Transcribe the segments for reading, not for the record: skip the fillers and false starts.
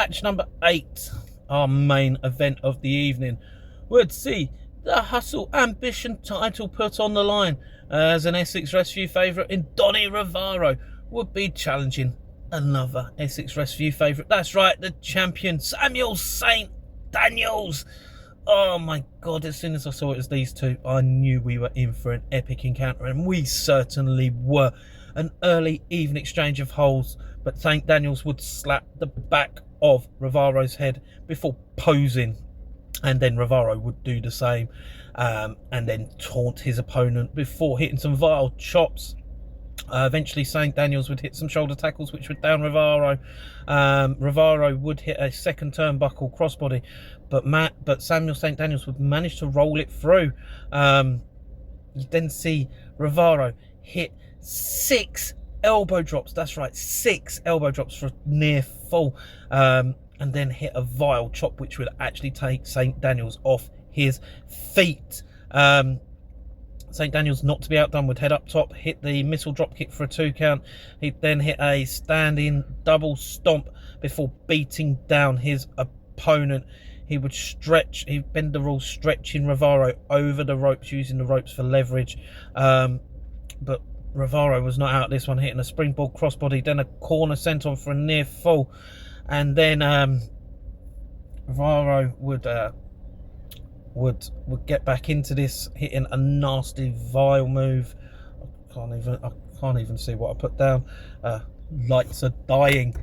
match number 8, our main event of the evening, would see the Hustle Ambition title put on the line as an Essex Rescue favourite in Donny Ravarro would be challenging another Essex Rescue favourite. That's right, the champion Samuel St. Daniels. Oh my god, as soon as I saw it as these two, I knew we were in for an epic encounter, and we certainly were. An early even exchange of holds, but St. Daniels would slap the back of Ravarro's head before posing, and then Ravarro would do the same, and then taunt his opponent before hitting some vile chops. Eventually St. Daniels would hit some shoulder tackles which would down Ravarro. Ravarro would hit a second turnbuckle crossbody, but Samuel St. Daniels would manage to roll it through. You then see Ravarro hit 6 elbow drops. That's right, 6 elbow drops for a near fall, and then hit a vile chop which would actually take St. Daniels off his feet. St. Daniels, not to be outdone, would head up top, hit the missile drop kick for a 2 count. He'd then hit a standing double stomp before beating down his opponent. He would stretch, he'd bend the rules, stretching Ravarro over the ropes, using the ropes for leverage. But Ravarro was not out this one, hitting a springboard crossbody, then a corner senton for a near fall. And then Ravarro would get back into this, hitting a nasty vile move. I can't even see what I put down. Lights are dying.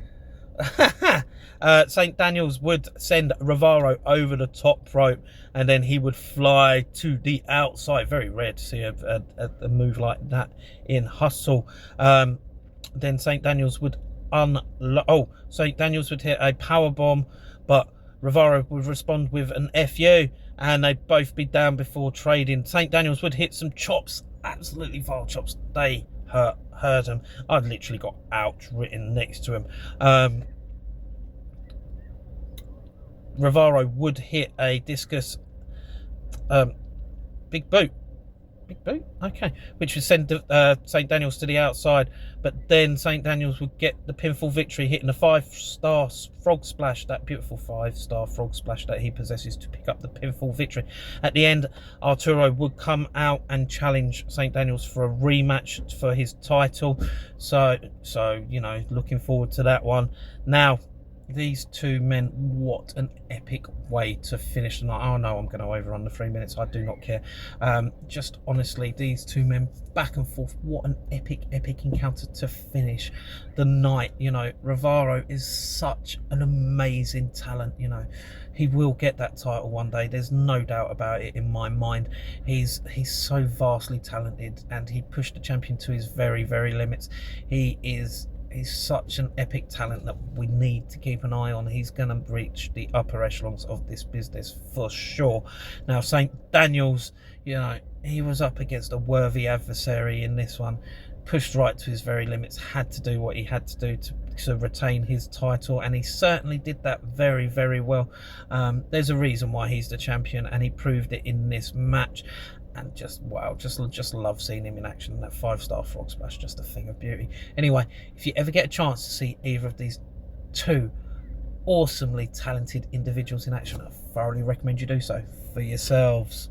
St. Daniels would send Ravarro over the top rope, and then he would fly to the outside. Very rare to see a move like that in Hustle. Then St. Daniels would St. Daniels would hit a power bomb, but Ravarro would respond with an FU, and they'd both be down before trading. St. Daniels would hit some chops, absolutely vile chops. They hurt him. I'd literally got ouch written next to him. Ravarro would hit a discus big boot, okay, which would send St. Daniels to the outside, but then St. Daniels would get the pinfall victory, hitting a 5-star frog splash, that beautiful 5-star frog splash that he possesses to pick up the pinfall victory. At the end, Arturo would come out and challenge St. Daniels for a rematch for his title, so you know, looking forward to that one. Now, these two men, what an epic way to finish the night. Oh no, I'm going to overrun the 3 minutes, I do not care. Just honestly, these two men back and forth, what an epic encounter to finish the night. You know, Ravarro is such an amazing talent. You know, he will get that title one day, there's no doubt about it in my mind. He's so vastly talented, and he pushed the champion to his very limits. He's such an epic talent that we need to keep an eye on. He's going to reach the upper echelons of this business for sure. Now, St. Daniels, you know, he was up against a worthy adversary in this one. Pushed right to his very limits, had to do what he had to do to retain his title, and he certainly did that very well. There's a reason why he's the champion, and he proved it in this match. And just wow, just love seeing him in action. That 5-star frog splash, just a thing of beauty. Anyway, if you ever get a chance to see either of these two awesomely talented individuals in action, I thoroughly recommend you do so for yourselves.